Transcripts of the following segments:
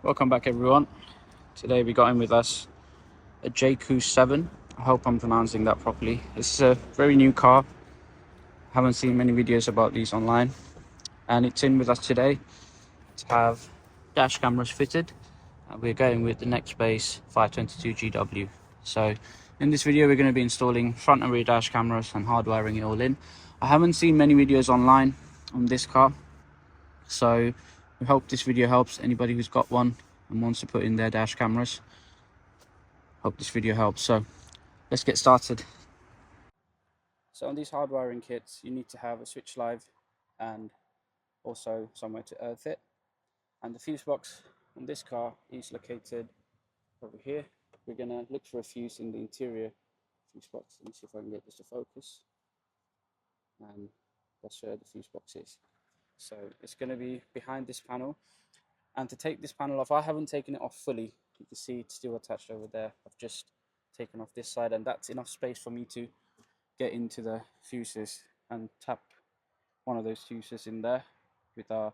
Welcome back, everyone. Today we got in with us a Jaecoo 7. I hope I'm pronouncing that properly. This is a very new car. Haven't seen many videos about these online, and it's in with us today to have dash cameras fitted. And we're going with the Nextbase 522GW. So in this video we're going to be installing front and rear dash cameras and hardwiring it all in. I haven't seen many videos online on this car, so we hope this video helps anybody who's got one and wants to put in their dash cameras. Hope this video helps. So let's get started. So on these hardwiring kits, you need to have a switch live and also somewhere to earth it. And the fuse box on this car is located over here. We're gonna look for a fuse in the interior fuse box. Let me see if I can get this to focus. And that's where the fuse box is. So it's gonna be behind this panel. And to take this panel off, I haven't taken it off fully. You can see it's still attached over there. I've just taken off this side, and that's enough space for me to get into the fuses and tap one of those fuses in there with our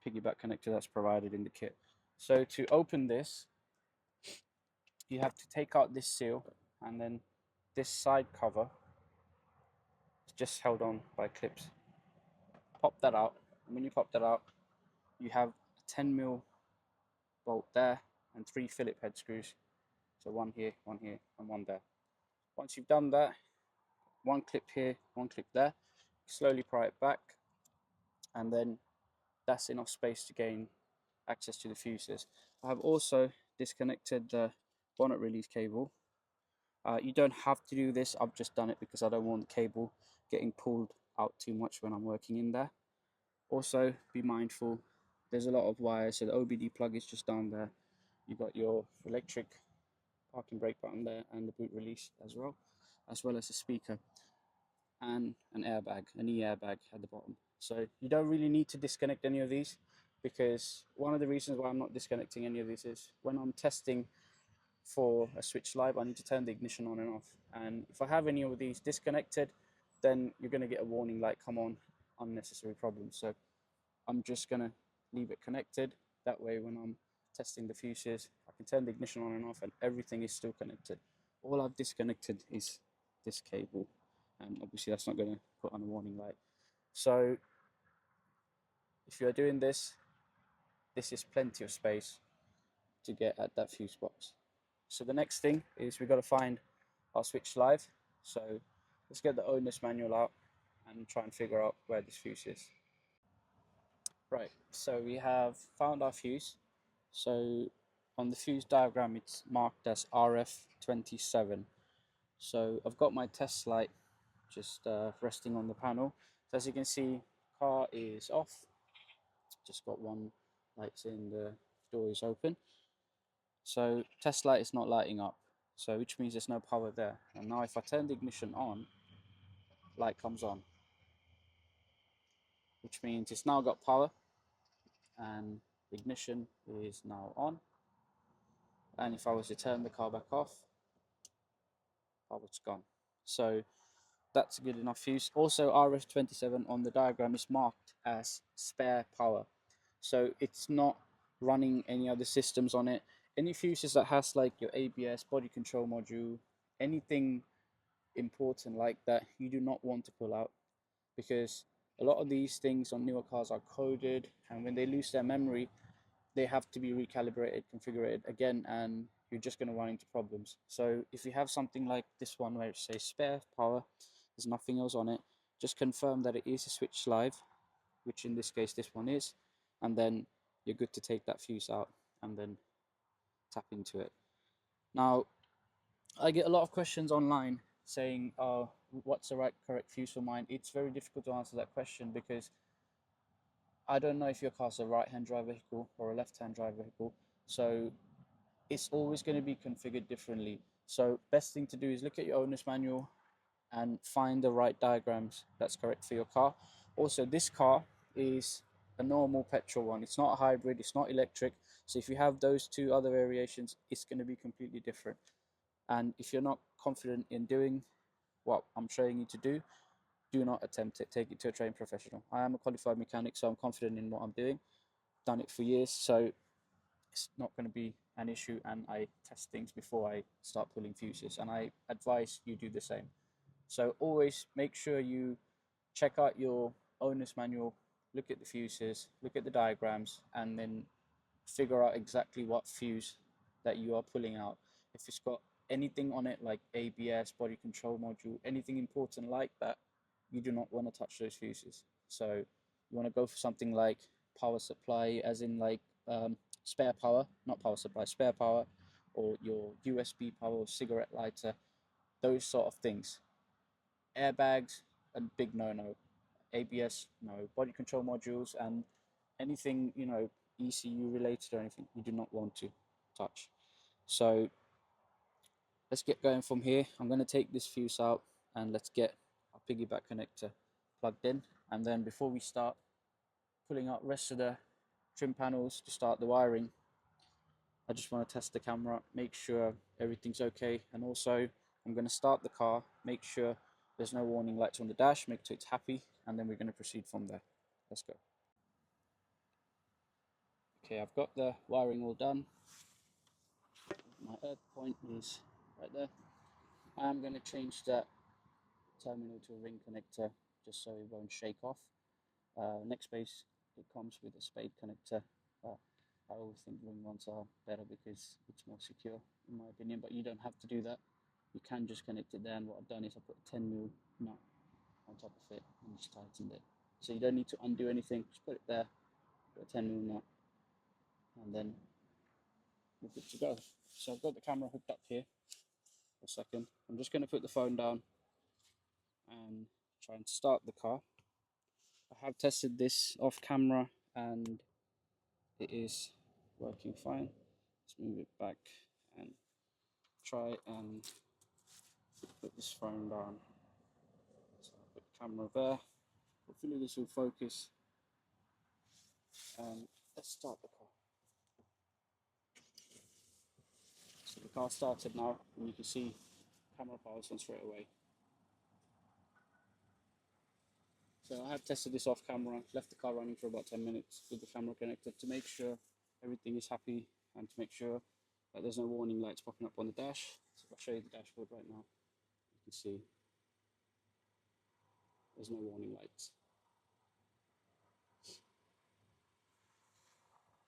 piggyback connector that's provided in the kit. So to open this, you have to take out this seal, and then this side cover is just held on by clips. Pop that out, and when you pop that out, you have a 10mm bolt there and 3 Phillips head screws. So one here, and one there. Once you've done that, one clip here, one clip there, slowly pry it back, and then that's enough space to gain access to the fuses. I have also disconnected the bonnet release cable. You don't have to do this, I've just done it because I don't want the cable getting pulled out too much when I'm working in there. Also, be mindful, there's a lot of wires, so the OBD plug is just down there. You've got your electric parking brake button there and the boot release as well as a speaker and an airbag, an e-airbag at the bottom. So you don't really need to disconnect any of these, because one of the reasons why I'm not disconnecting any of these is when I'm testing for a switch live, I need to turn the ignition on and off. And if I have any of these disconnected, then you're going to get a warning light come on, unnecessary problems. So I'm just going to leave it connected. That way, when I'm testing the fuses, I can turn the ignition on and off and everything is still connected. All I've disconnected is this cable, and obviously that's not going to put on a warning light. So if you're doing this, this is plenty of space to get at that fuse box. So the next thing is we've got to find our switch live. So let's get the owner's manual out and try and figure out where this fuse is. Right, so we have found our fuse. So on the fuse diagram, it's marked as RF27. So I've got my test light just resting on the panel. So as you can see, car is off. Just got one light in, the door is open. So test light is not lighting up, so which means there's no power there. And now if I turn the ignition on, light comes on, which means it's now got power, and the ignition is now on. And if I was to turn the car back off, power's gone. So that's a good enough fuse. Also, RF27 on the diagram is marked as spare power, so it's not running any other systems on it. Any fuses that has like your ABS, body control module, anything important like that, you do not want to pull out, because a lot of these things on newer cars are coded, and when they lose their memory, they have to be recalibrated, configured again, and you're just going to run into problems. So if you have something like this one where it says spare power, there's nothing else on it, just confirm that it is a switch live, which in this case this one is, and then you're good to take that fuse out and then tap into it. Now, I get a lot of questions online saying, oh, what's the correct fuse for mine? It's very difficult to answer that question, because I don't know if your car's a right-hand drive vehicle or a left-hand drive vehicle. So it's always going to be configured differently. So best thing to do is look at your owner's manual and find the right diagrams that's correct for your car. Also, this car is a normal petrol one. It's not a hybrid, it's not electric. So if you have those two other variations, it's going to be completely different. And if you're not confident in doing what I'm showing you to do not attempt it. Take it to a trained professional. I am a qualified mechanic, so I'm confident in what I'm doing. Done it for years. So it's not going to be an issue, and I test things before I start pulling fuses, and I advise you do the same. So always make sure you check out your owner's manual, look at the fuses, look at the diagrams, and then figure out exactly what fuse that you are pulling out. If it's got anything on it like ABS, body control module, anything important like that, you do not want to touch those fuses. So you want to go for something like power supply, as in like spare power, not power supply, spare power, or your USB power, cigarette lighter, those sort of things. Airbags, a big no-no. ABS, no. Body control modules and anything, ECU related or anything, you do not want to touch. So let's get going from here. I'm going to take this fuse out and let's get our piggyback connector plugged in. And then before we start pulling out the rest of the trim panels to start the wiring, I just want to test the camera, make sure everything's okay. And also I'm going to start the car, make sure there's no warning lights on the dash, make sure it's happy, and then we're going to proceed from there. Let's go. Okay, I've got the wiring all done. My earth point is right there. I'm going to change that terminal to a ring connector just so it won't shake off. Next base, it comes with a spade connector. I always think ring ones are better because it's more secure in my opinion, but you don't have to do that. You can just connect it there, and what I've done is I put a 10mm nut on top of it and just tightened it. So you don't need to undo anything, just put it there, put a 10mm nut, and then we're good to go. So I've got the camera hooked up here for a second. I'm just going to put the phone down and try and start the car. I have tested this off camera and it is working fine. Let's move it back and try and put this phone down. So I'll put the camera there. Hopefully this will focus. And let's start the car. So the car started now, and you can see camera power's on straight away. So I have tested this off camera, left the car running for about 10 minutes with the camera connected to make sure everything is happy and to make sure that there's no warning lights popping up on the dash. So if I show you the dashboard right now, you can see there's no warning lights.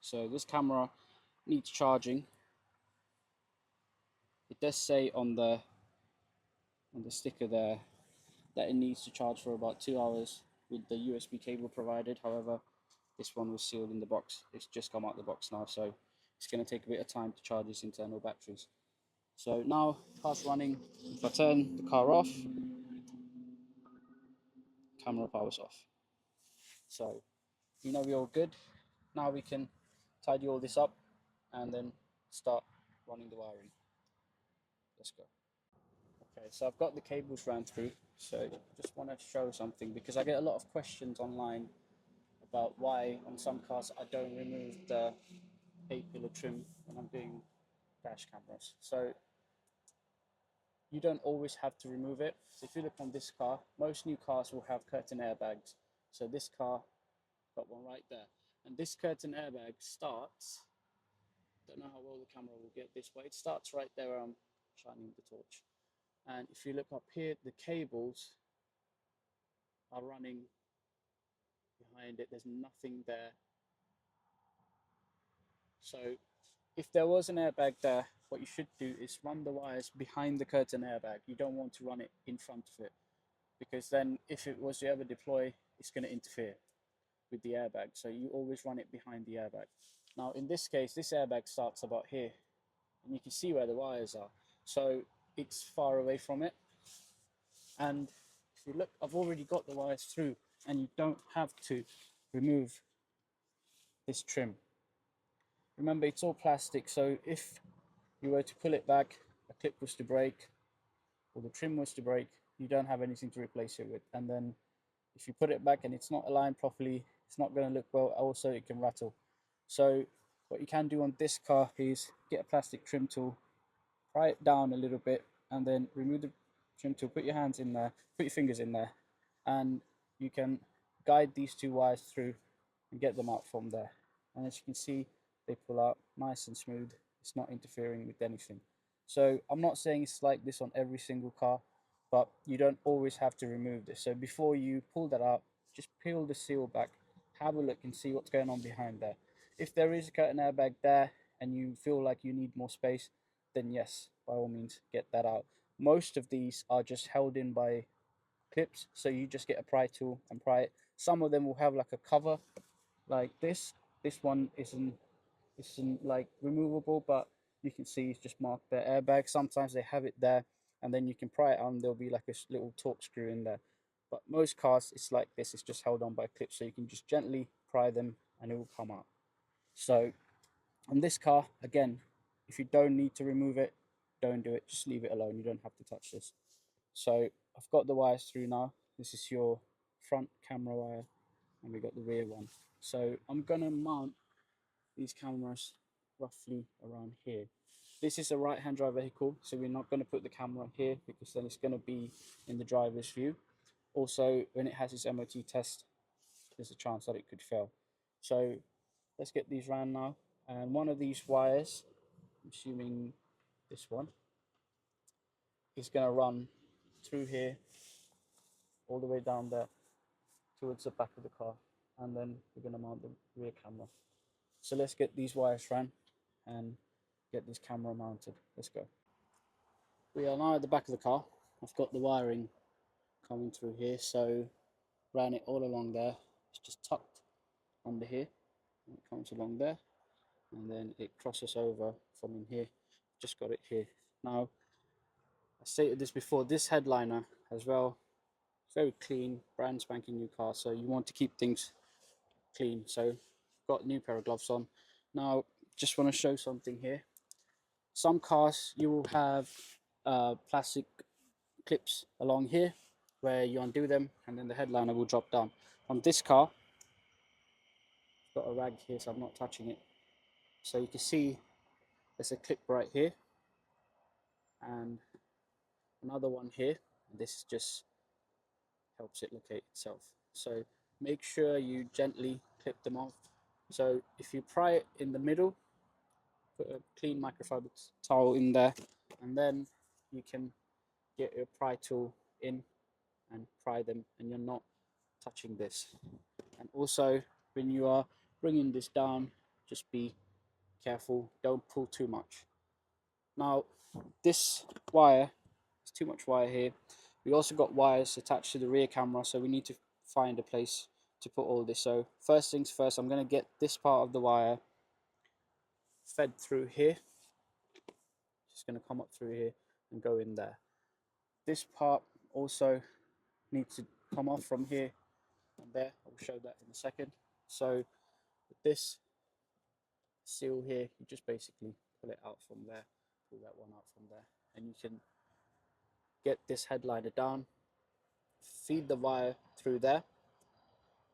So this camera needs charging. It does say on the sticker there that it needs to charge for about 2 hours with the USB cable provided. However, this one was sealed in the box. It's just come out the box now, so it's going to take a bit of time to charge its internal batteries. So now car's running. If I turn the car off, camera power's off. So we're all good. Now we can tidy all this up and then start running the wiring. Let's go. Okay, so I've got the cables ran through. So just want to show something because I get a lot of questions online about why on some cars I don't remove the 8-pillar trim when I'm doing dash cameras. So you don't always have to remove it. So if you look on this car, most new cars will have curtain airbags. So this car got one right there. And this curtain airbag starts, don't know how well the camera will get this, but it starts right there where I'm shining the torch. And if you look up here, the cables are running behind it. There's nothing there. So if there was an airbag there, what you should do is run the wires behind the curtain airbag. You don't want to run it in front of it, because then if it was to ever deploy, it's going to interfere with the airbag. So you always run it behind the airbag. Now in this case, this airbag starts about here, and you can see where the wires are. So it's far away from it. And if you look, I've already got the wires through, and you don't have to remove this trim. Remember, it's all plastic, so if you were to pull it back, a clip was to break, or the trim was to break, you don't have anything to replace it with. And then if you put it back and it's not aligned properly, it's not going to look well. Also, it can rattle. So what you can do on this car is get a plastic trim tool, pry it down a little bit, and then remove the trim tool, put your hands in there, put your fingers in there, and you can guide these two wires through and get them out from there. And as you can see, they pull out nice and smooth. It's not interfering with anything. So I'm not saying it's like this on every single car, but you don't always have to remove this. So before you pull that out, just peel the seal back, have a look and see what's going on behind there. If there is a curtain airbag there and you feel like you need more space, then yes, by all means, get that out. Most of these are just held in by clips, so you just get a pry tool and pry it. Some of them will have like a cover like this. This one isn't like removable, but you can see it's just marked there airbag. Sometimes they have it there, and then you can pry it on. There'll be like a little torque screw in there. But most cars, it's like this. It's just held on by clips, so you can just gently pry them, and it will come out. So on this car, again, if you don't need to remove it, don't do it. Just leave it alone. You don't have to touch this. So I've got the wires through now. This is your front camera wire, and we got the rear one. So I'm gonna mount these cameras roughly around here. This is a right-hand drive vehicle, so we're not going to put the camera here because then it's going to be in the driver's view. Also, when it has its MOT test, there's a chance that it could fail. So let's get these ran now. And one of these wires, I'm assuming this one, is going to run through here all the way down there towards the back of the car, and then we're going to mount the rear camera. So let's get these wires ran and get this camera mounted. Let's go. We are now at the back of the car. I've got the wiring coming through here, so ran it all along there. It's just tucked under here, and it comes along there, and then it crosses over from in here. Just got it here. Now, I stated this before, this headliner as well, very clean, brand spanking new car, so you want to keep things clean. So got a new pair of gloves on. Now, just want to show something here. Some cars you will have plastic clips along here where you undo them and then the headliner will drop down. On this car, I've got a rag here so I'm not touching it. So you can see there's a clip right here and another one here. And this just helps it locate itself. So make sure you gently clip them off. So if you pry it in the middle, put a clean microfiber towel in there, and then you can get your pry tool in and pry them, and you're not touching this. And also when you are bringing this down, just be careful, don't pull too much. Now this wire, there's too much wire here. We also got wires attached to the rear camera, so we need to find a place to put all this. So first things first, I'm going to get this part of the wire fed through here. Just going to come up through here and go in there. This part also needs to come off from here and there. I'll show that in a second. So with this seal here, you just basically pull it out from there, pull that one out from there, and you can get this headliner down, feed the wire through there,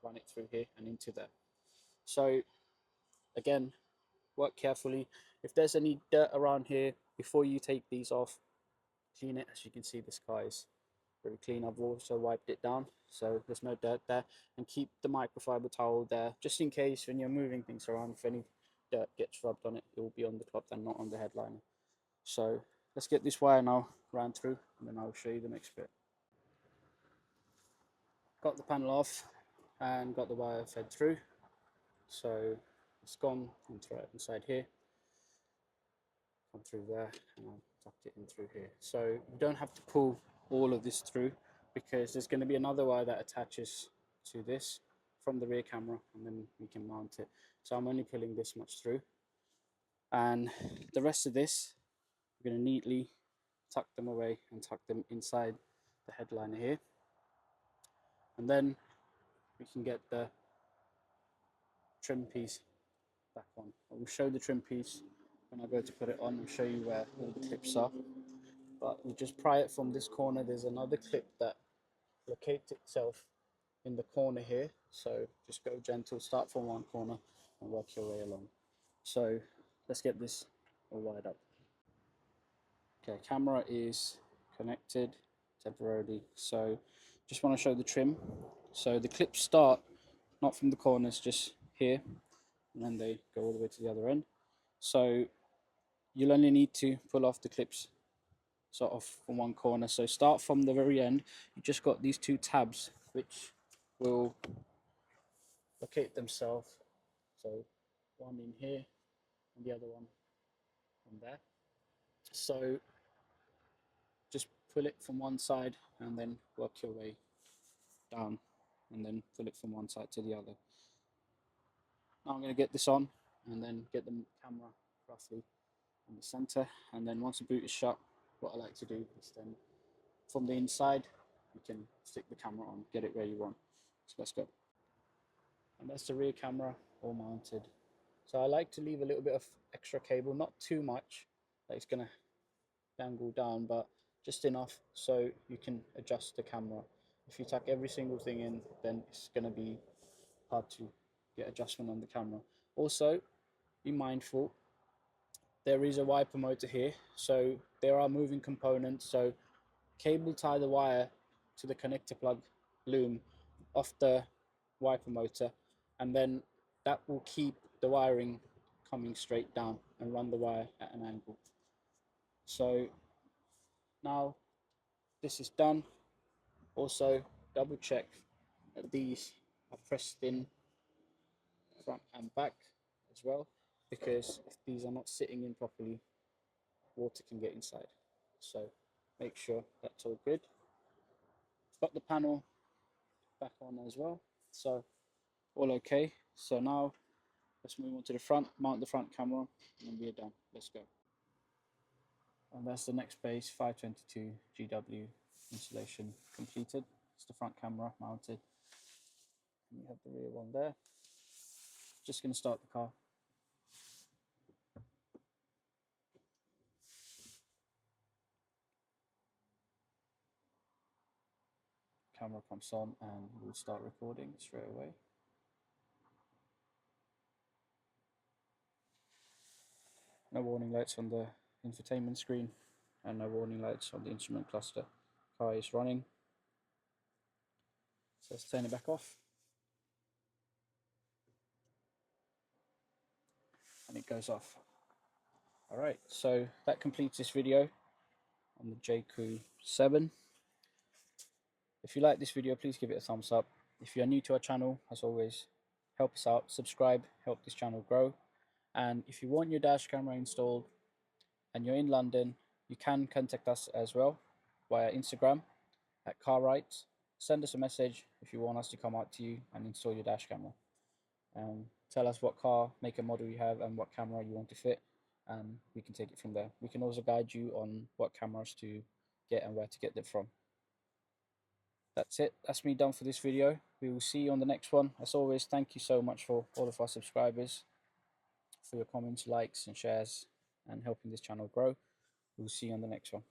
run it through here and into there. So again, work carefully. If there's any dirt around here, before you take these off, clean it. As you can see, this car is very clean. I've also wiped it down, so there's no dirt there. And keep the microfiber towel there, just in case when you're moving things around, if any dirt gets rubbed on it, it will be on the top and not on the headliner. So let's get this wire now ran through, and then I'll show you the next bit. Got the panel off and got the wire fed through. So it's gone inside here, come through there, and I'll tucked it in through here. So you don't have to pull all of this through because there's going to be another wire that attaches to this from the rear camera, and then we can mount it. So I'm only pulling this much through, and the rest of this we're going to neatly tuck them away and tuck them inside the headliner here, and then we can get the trim piece back on. I will show the trim piece when I go to put it on and show you where all the clips are. But you just pry it from this corner. There's another clip that locates itself in the corner here. So just go gentle, start from one corner and work your way along. So let's get this all wired up. Okay, camera is connected temporarily. So just want to show the trim. So the clips start not from the corners, just here. and then they go all the way to the other end. So you'll only need to pull off the clips sort of from one corner. So start from the very end. You just got these two tabs which will locate themselves. So one in here and the other one on there. So just pull it from one side and then work your way down, and then pull it from one side to the other. Now I'm going to get this on and then get the camera roughly in the center, and then once the boot is shut, what I like to do is then from the inside you can stick the camera on, get it where you want. So let's go. And that's the rear camera all mounted. So I like to leave a little bit of extra cable, not too much that it's going to dangle down, but just enough so you can adjust the camera. If you tuck every single thing in, then it's going to be hard to get adjustment on the camera. Also, be mindful, there is a wiper motor here, so there are moving components. So cable tie the wire to the connector plug loom off the wiper motor, and then that will keep the wiring coming straight down and run the wire at an angle. So now this is done. Also double check that these are pressed in front and back as well, because if these are not sitting in properly, water can get inside. So make sure that's all good. Got the panel back on as well, so all okay. So now let's move on to the front, mount the front camera, and we're done. Let's go. And that's the next base, 522 GW installation completed. It's the front camera mounted, and we have the rear one there. Just going to start the car. Camera comes on and we'll start recording straight away. No warning lights on the infotainment screen and no warning lights on the instrument cluster. Car is running. So let's turn it back off. And it goes off. Alright, so that completes this video on the Jaecoo 7. If you like this video, please give it a thumbs up. If you're new to our channel, as always, help us out, subscribe, help this channel grow. And if you want your dash camera installed and you're in London, you can contact us as well via Instagram at CarRights. Send us a message if you want us to come out to you and install your dash camera. Tell us what car, make and model you have and what camera you want to fit, and we can take it from there. We can also guide you on what cameras to get and where to get them from. That's it. That's me done for this video. We will see you on the next one. As always, thank you so much for all of our subscribers, for your comments, likes and shares, and helping this channel grow. We'll see you on the next one.